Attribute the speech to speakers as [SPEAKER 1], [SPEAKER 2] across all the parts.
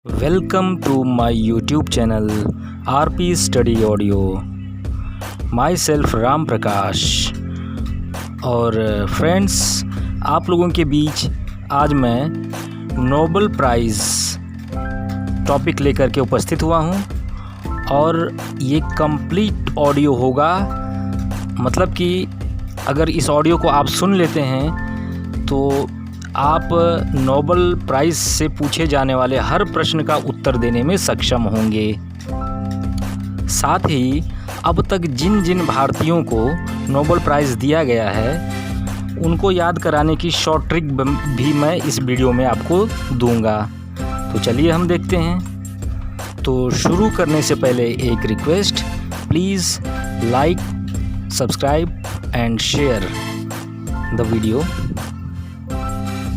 [SPEAKER 1] Welcome to my YouTube channel RP Study Audio. Myself Ram Prakash. और friends, आप लोगों के बीच आज मैं नोबेल प्राइज़ टॉपिक लेकर के उपस्थित हुआ हूँ और ये कंप्लीट ऑडियो होगा। मतलब कि अगर इस ऑडियो को आप सुन लेते हैं तो आप नोबेल प्राइज़ से पूछे जाने वाले हर प्रश्न का उत्तर देने में सक्षम होंगे। साथ ही अब तक जिन जिन भारतीयों को नोबेल प्राइज़ दिया गया है उनको याद कराने की शॉर्ट ट्रिक भी मैं इस वीडियो में आपको दूंगा। तो चलिए हम देखते हैं। तो शुरू करने से पहले एक request, please like, subscribe and share the video.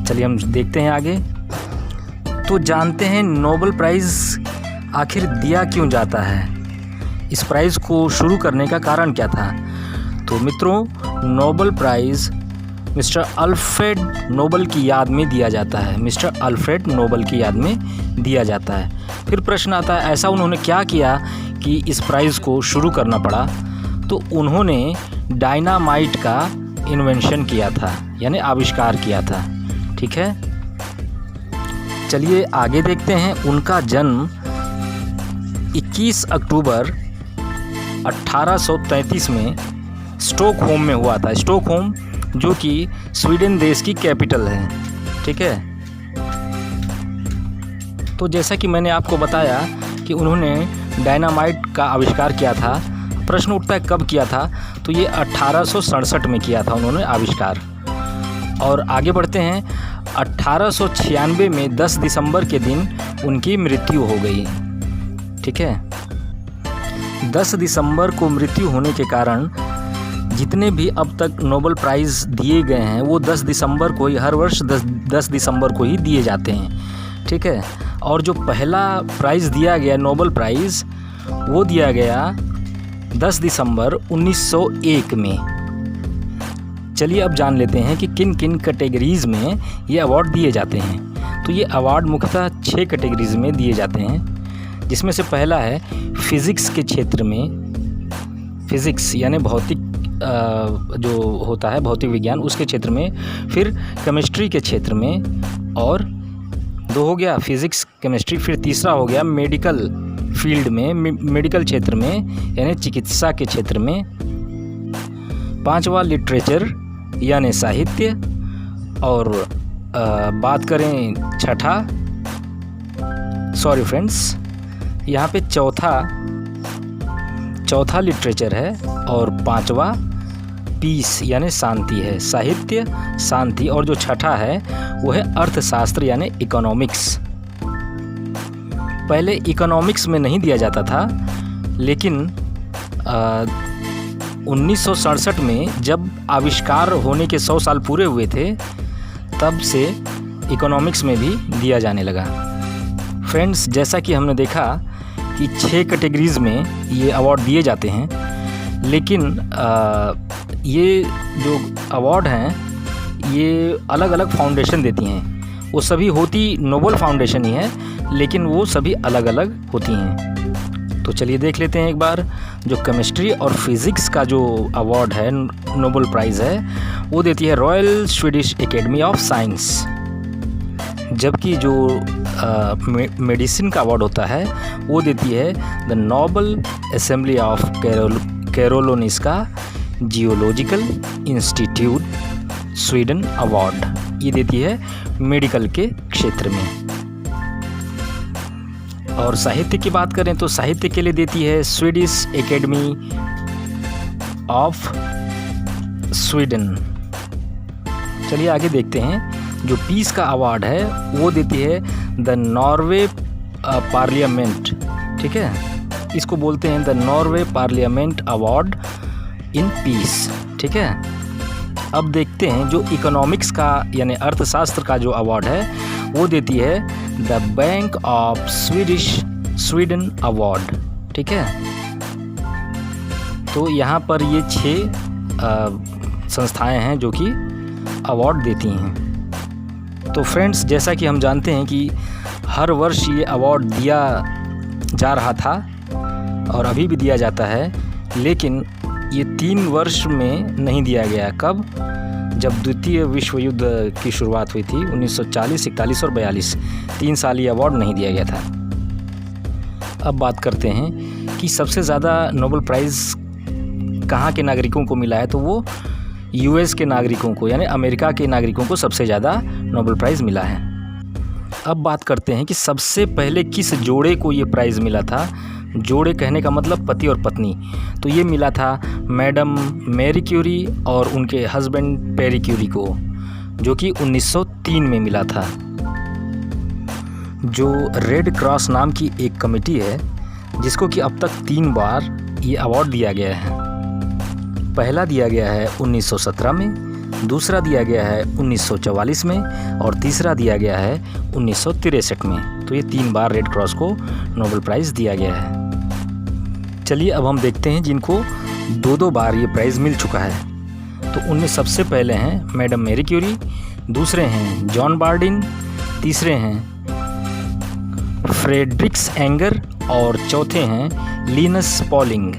[SPEAKER 1] चलिए हम देखते हैं आगे। तो जानते हैं नोबेल प्राइज़ आखिर दिया क्यों जाता है, इस प्राइज़ को शुरू करने का कारण क्या था। तो मित्रों, Nobel prize mister Alfred Nobel की याद में दिया जाता है। मिस्टर अल्फ्रेड नोबेल की याद में दिया जाता है। फिर प्रश्न आता है, ऐसा उन्होंने क्या किया कि इस प्राइज़ को शुरू करना पड़ा। तो उन्होंने डायनामाइट का इन्वेंशन किया था, यानी आविष्कार किया था। ठीक है, चलिए आगे देखते हैं। उनका जन्म 21 अक्टूबर 1833 में स्टॉकहोम में हुआ था। स्टॉकहोम जो कि स्वीडन देश की कैपिटल है। ठीक है, तो जैसा कि मैंने आपको बताया कि उन्होंने डायनामाइट का आविष्कार किया था। प्रश्न उठता है कब किया था, तो ये 1867 में किया था उन्होंने आविष्कार। और आगे बढ़ते हैं। 1896 में 10 दिसंबर के दिन उनकी मृत्यु हो गई। ठीक है, 10 दिसंबर को मृत्यु होने के कारण जितने भी अब तक नोबेल प्राइज़ दिए गए हैं वो 10 दिसंबर को ही, हर वर्ष 10 दिसंबर को ही दिए जाते हैं। ठीक है, और जो पहला प्राइज़ दिया गया नोबेल प्राइज़ वो दिया गया 10 दिसंबर 1901 में। चलिए अब जान लेते हैं कि किन किन कैटेगरीज़ में ये अवार्ड दिए जाते हैं। तो ये अवार्ड मुख्यतः 6 कैटेगरीज़ में दिए जाते हैं, जिसमें से पहला है फिज़िक्स के क्षेत्र में। फिज़िक्स यानी भौतिक जो होता है भौतिक विज्ञान, उसके क्षेत्र में। फिर केमिस्ट्री के क्षेत्र में, और 2 हो गया फिज़िक्स केमिस्ट्री। फिर तीसरा हो गया मेडिकल फील्ड में, मेडिकल क्षेत्र में यानी चिकित्सा के क्षेत्र में। 5वां लिटरेचर यानी साहित्य। और बात करें यहाँ पे चौथा लिटरेचर है, और 5वां पीस यानी शांति है। साहित्य, शांति, और जो छठा है वो है अर्थशास्त्र यानी इकोनॉमिक्स। पहले इकोनॉमिक्स में नहीं दिया जाता था, लेकिन 1967 में जब आविष्कार होने के 100 साल पूरे हुए थे तब से इकोनॉमिक्स में भी दिया जाने लगा। फ्रेंड्स, जैसा कि हमने देखा कि 6 कैटेगरीज़ में ये अवार्ड दिए जाते हैं, लेकिन ये जो अवार्ड हैं ये अलग अलग फाउंडेशन देती हैं। वो सभी होती नोबेल फाउंडेशन ही है, लेकिन वो सभी अलग अलग होती हैं। तो चलिए देख लेते हैं एक बार। जो केमिस्ट्री और फिज़िक्स का जो अवार्ड है, नोबेल प्राइज़ है, वो देती है royal Swedish academy of science. जबकि जो मेडिसिन का अवार्ड होता है वो देती है the Nobel Assembly of Karolinska geological institute Sweden award. ये देती है मेडिकल के क्षेत्र में। और साहित्य की बात करें तो साहित्य के लिए देती है स्वीडिश एकेडमी ऑफ स्वीडन। चलिए आगे देखते हैं। जो पीस का अवार्ड है वो देती है द नॉर्वे पार्लियामेंट। ठीक है, इसको बोलते हैं the Norway parliament award in peace. ठीक है, अब देखते हैं जो इकोनॉमिक्स का यानी अर्थशास्त्र का जो अवार्ड है वो देती है the bank of Sweden award. ठीक है, तो यहाँ पर ये 6 संस्थाएं हैं जो कि अवार्ड देती हैं। तो फ्रेंड्स, जैसा कि हम जानते हैं कि हर वर्ष ये अवार्ड दिया जा रहा था और अभी भी दिया जाता है, लेकिन ये 3 वर्ष में नहीं दिया गया। कब? जब द्वितीय विश्व युद्ध की शुरुआत हुई थी 1940, 41 और 42, 3 साल ये अवार्ड नहीं दिया गया था। अब बात करते हैं कि सबसे ज़्यादा नोबेल प्राइज़ कहाँ के नागरिकों को मिला है, तो वो यूएस के नागरिकों को, यानी अमेरिका के नागरिकों को सबसे ज़्यादा नोबेल प्राइज़ मिला है। अब बात करते हैं कि सबसे पहले किस जोड़े को ये प्राइज़ मिला था। जोड़े कहने का मतलब पति और पत्नी, तो ये मिला था मैडम मैरी क्यूरी और उनके हस्बैंड पेरी क्यूरी को, जो कि 1903 में मिला था। जो रेड क्रॉस नाम की एक कमेटी है जिसको कि अब तक 3 बार ये अवार्ड दिया गया है। पहला दिया गया है 1917 में, दूसरा दिया गया है 1944 में और तीसरा दिया गया है 1963 में। तो ये 3 बार रेड क्रॉस को नोबेल प्राइज़ दिया गया है। चलिए अब हम देखते हैं जिनको 2-2 बार ये प्राइज़ मिल चुका है। तो उनमें सबसे पहले हैं मैडम मैरी क्यूरी, दूसरे हैं जॉन बार्डिन, तीसरे हैं फ्रेडरिक्स एंगर और चौथे हैं लिनस पॉलिंग।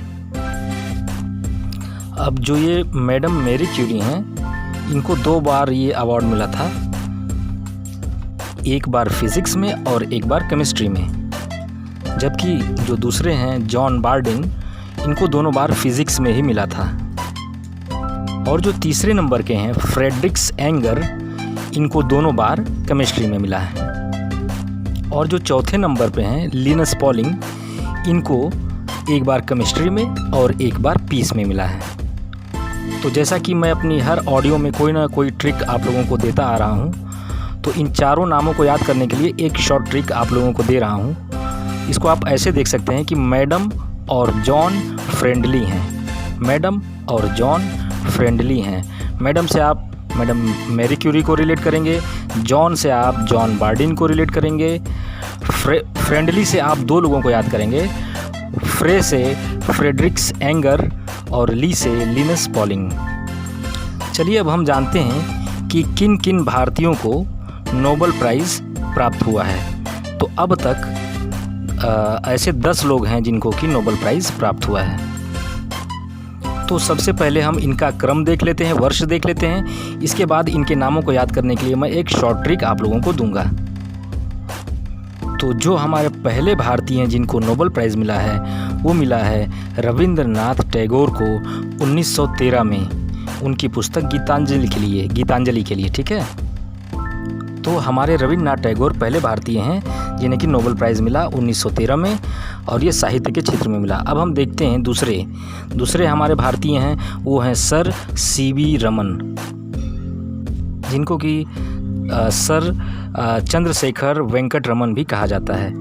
[SPEAKER 1] अब जो ये मैडम मैरी क्यूरी हैं, इनको 2 बार ये अवार्ड मिला था, एक बार फिज़िक्स में और एक बार केमिस्ट्री में। जबकि जो दूसरे हैं जॉन बार्डिन, इनको दोनों बार फिज़िक्स में ही मिला था। और जो तीसरे नंबर के हैं फ्रेडरिक्स एंगर, इनको दोनों बार केमिस्ट्री में मिला है। और जो चौथे नंबर पे हैं लिनस पॉलिंग, इनको एक बार केमिस्ट्री में और एक बार पीस में मिला है। तो जैसा कि मैं अपनी हर ऑडियो में कोई ना कोई ट्रिक आप लोगों को देता आ रहा हूँ, तो इन चारों नामों को याद करने के लिए एक शॉर्ट ट्रिक आप लोगों को दे रहा हूँ। इसको आप ऐसे देख सकते हैं कि मैडम और जॉन फ्रेंडली हैं। मैडम और जॉन फ्रेंडली हैं। मैडम से आप मैडम मैरी क्यूरी को रिलेट करेंगे, जॉन से आप जॉन बार्डिन को रिलेट करेंगे, फ्रेंडली से आप 2 लोगों को याद करेंगे, फ्रे से फ्रेडरिक्स एंगर और ली से लिनस पॉलिंग। चलिए अब हम जानते हैं कि किन किन भारतीयों को नोबेल प्राइज़ प्राप्त हुआ है। तो अब तक ऐसे 10 लोग हैं जिनको कि नोबेल प्राइज़ प्राप्त हुआ है। तो सबसे पहले हम इनका क्रम देख लेते हैं, वर्ष देख लेते हैं। इसके बाद इनके नामों को याद करने के लिए मैं एक शॉर्ट ट्रिक आप लोगों को दूंगा। तो जो हमारे पहले भारतीय हैं जिनको नोबेल प्राइज़ मिला है, वो मिला है रविंद्रनाथ टैगोर को 1913 में, उनकी पुस्तक गीतांजलि के लिए। ठीक है, तो हमारे रविंद्रनाथ टैगोर पहले भारतीय हैं जिन्हें कि नोबेल प्राइज़ मिला 1913 में, और ये साहित्य के क्षेत्र में मिला। अब हम देखते हैं दूसरे हमारे भारतीय हैं, वो हैं सर सीवी रमन, जिनको कि सर चंद्रशेखर वेंकट रमन भी कहा जाता है।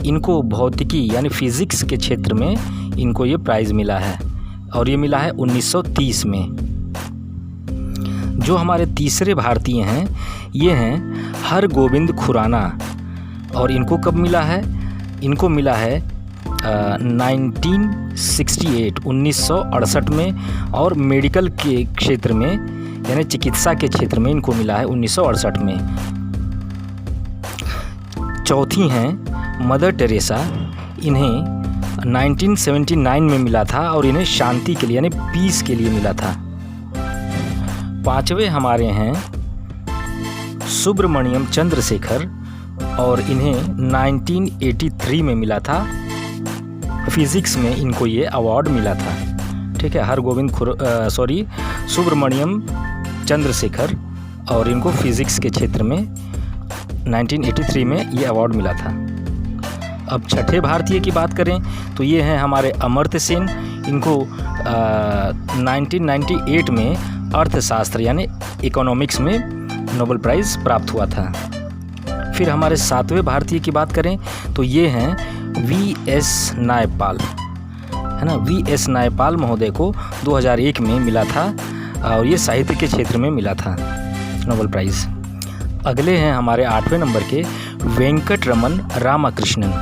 [SPEAKER 1] इनको भौतिकी यानी फिज़िक्स के क्षेत्र में इनको ये प्राइज़ मिला है, और ये मिला है 1930 में। जो हमारे तीसरे भारतीय हैं, ये हैं हरगोविंद खुराना, और इनको कब मिला है? इनको मिला है 1968 में, और मेडिकल के क्षेत्र में यानी चिकित्सा के क्षेत्र में इनको मिला है 1968 में। चौथी हैं मदर टेरेसा, इन्हें 1979 में मिला था और इन्हें शांति के लिए यानी पीस के लिए मिला था। पांचवें हमारे हैं सुब्रमण्यम चंद्रशेखर, और इन्हें 1983 में मिला था। फिज़िक्स में इनको ये अवार्ड मिला था। ठीक है, सुब्रमण्यम चंद्रशेखर, और इनको फिज़िक्स के क्षेत्र में 1983 में ये अवार्ड मिला था। अब छठे भारतीय की बात करें तो ये हैं हमारे अमर्त्य सेन, इनको 1998 में अर्थशास्त्र यानी इकोनॉमिक्स में नोबेल प्राइज़ प्राप्त हुआ था। फिर हमारे सातवें भारतीय की बात करें तो ये हैं VS नायपाल, है ना। VS नायपाल महोदय को 2001 में मिला था, और ये साहित्य के क्षेत्र में मिला था नोबेल प्राइज़। अगले हैं हमारे 8वें नंबर के वेंकट रमन रामाकृष्णन,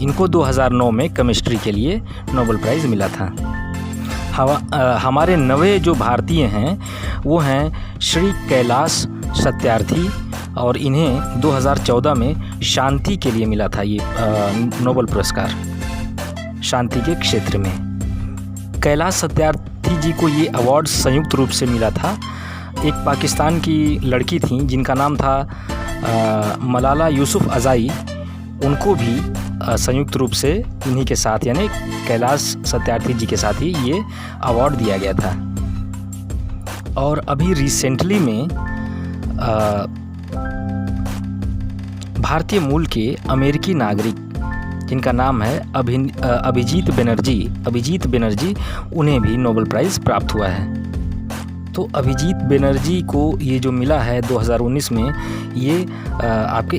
[SPEAKER 1] इनको 2009 में केमिस्ट्री के लिए नोबेल प्राइज़ मिला था। हमारे 9वें जो भारतीय हैं वो हैं श्री कैलाश सत्यार्थी, और इन्हें 2014 में शांति के लिए मिला था ये नोबेल पुरस्कार, शांति के क्षेत्र में। कैलाश सत्यार्थी जी को ये अवार्ड संयुक्त रूप से मिला था। एक पाकिस्तान की लड़की थी जिनका नाम था मलाला यूसुफ़ज़ई, उनको भी संयुक्त रूप से इन्हीं के साथ यानी कैलाश सत्यार्थी जी के साथ ही ये अवार्ड दिया गया था। और अभी रिसेंटली में भारतीय मूल के अमेरिकी नागरिक जिनका नाम है अभिजीत बनर्जी, उन्हें भी नोबेल प्राइज़ प्राप्त हुआ है। तो अभिजीत बनर्जी को ये जो मिला है 2019 में, ये आपके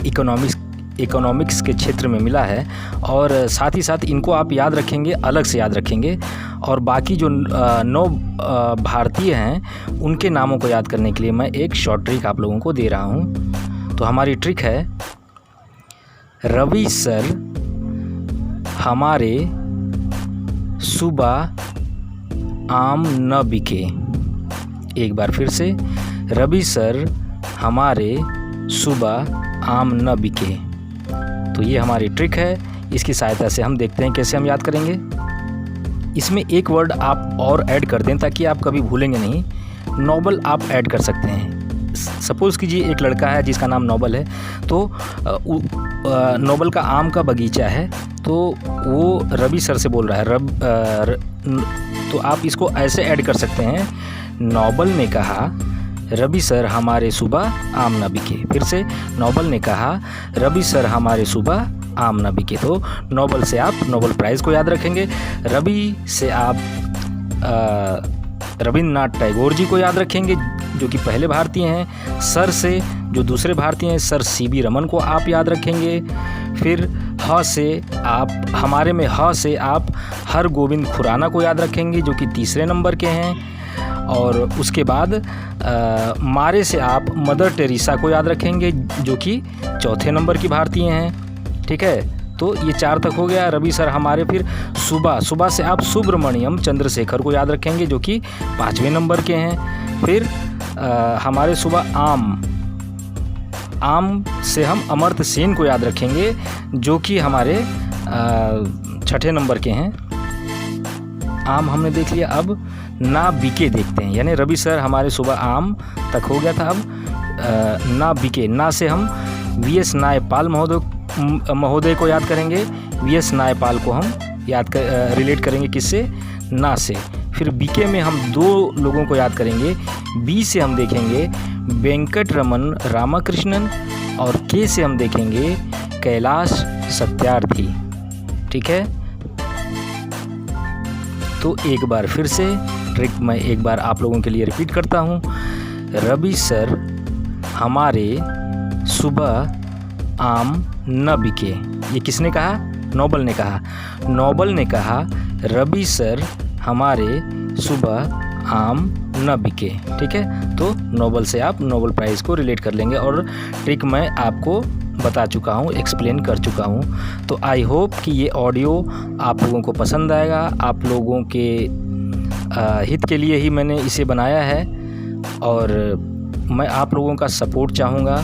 [SPEAKER 1] इकोनॉमिक्स के क्षेत्र में मिला है। और साथ ही साथ इनको आप याद रखेंगे, अलग से याद रखेंगे। और बाकी जो 9 भारतीय हैं उनके नामों को याद करने के लिए मैं एक शॉर्ट ट्रिक आप लोगों को दे रहा हूँ। तो हमारी ट्रिक है, रवि सर हमारे सुबह आम न बिके। एक बार फिर से, रवि सर हमारे सुबह आम न बिके। तो ये हमारी ट्रिक है, इसकी सहायता से हम देखते हैं कैसे हम याद करेंगे। इसमें एक वर्ड आप और ऐड कर दें ताकि आप कभी भूलेंगे नहीं। नोबल आप ऐड कर सकते हैं। सपोज़ कीजिए एक लड़का है जिसका नाम नोबल है, तो नोबल का आम का बगीचा है, तो वो रवि सर से बोल रहा है तो आप इसको ऐसे ऐड कर सकते हैं, नोबल ने कहा रवि सर हमारे सुबह आम न बिके। फिर से, नोबल ने कहा रवि सर हमारे सुबह आम न बिके। तो नोबल से आप नोबेल प्राइज़ को याद रखेंगे, रवि से आप रविंद्रनाथ टैगोर जी को याद रखेंगे जो कि पहले भारतीय हैं। सर से जो दूसरे भारतीय हैं, सर CB रमन को आप याद रखेंगे। फिर ह से आप हमारे में ह से आप हरगोविंद खुराना को याद रखेंगे जो कि तीसरे नंबर के हैं। और उसके बाद मारे से आप मदर टेरेसा को याद रखेंगे जो कि चौथे नंबर की भारतीय हैं। ठीक है, तो ये 4 तक हो गया। रवि सर हमारे। फिर सुबह से आप सुब्रमण्यम चंद्रशेखर को याद रखेंगे जो कि 5वें नंबर के हैं। फिर हमारे सुबह आम से हम अमर्त्य सेन को याद रखेंगे जो कि हमारे 6ठे नंबर के हैं। आम हमने देख लिया, अब ना बिके देखते हैं। यानी रवि सर हमारे सुबह आम तक हो गया था। अब ना बिके, ना से हम VS नायपाल महोदय को याद करेंगे। VS नायपाल को हम रिलेट करेंगे किससे? ना से। फिर बीके में हम 2 लोगों को याद करेंगे। बी से हम देखेंगे वेंकट रमन रामाकृष्णन और के से हम देखेंगे कैलाश सत्यार्थी। ठीक है, तो एक बार फिर से ट्रिक मैं एक बार आप लोगों के लिए रिपीट करता हूँ। रवि सर हमारे सुबह आम न बिके। ये किसने कहा? नोबल ने कहा। नोबल ने कहा रवि सर हमारे सुबह आम न बिके। ठीक है, तो नोबल से आप नोबेल प्राइज़ को रिलेट कर लेंगे। और ट्रिक मैं आपको बता चुका हूँ, एक्सप्लेन कर चुका हूँ। तो आई होप कि ये ऑडियो आप लोगों को पसंद आएगा। आप लोगों के हित के लिए ही मैंने इसे बनाया है और मैं आप लोगों का सपोर्ट चाहूँगा।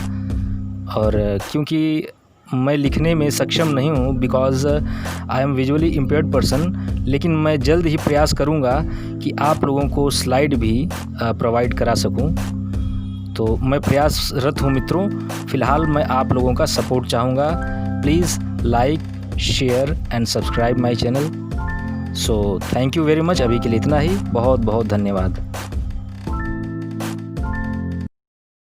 [SPEAKER 1] और क्योंकि मैं लिखने में सक्षम नहीं हूँ because I am visually impaired person, लेकिन मैं जल्द ही प्रयास करूँगा कि आप लोगों को स्लाइड भी प्रोवाइड करा सकूँ। तो मैं प्रयासरत हूँ मित्रों। फ़िलहाल मैं आप लोगों का सपोर्ट चाहूँगा। Please like, share and subscribe my channel. So thank you very much. अभी के लिए इतना ही। बहुत बहुत धन्यवाद।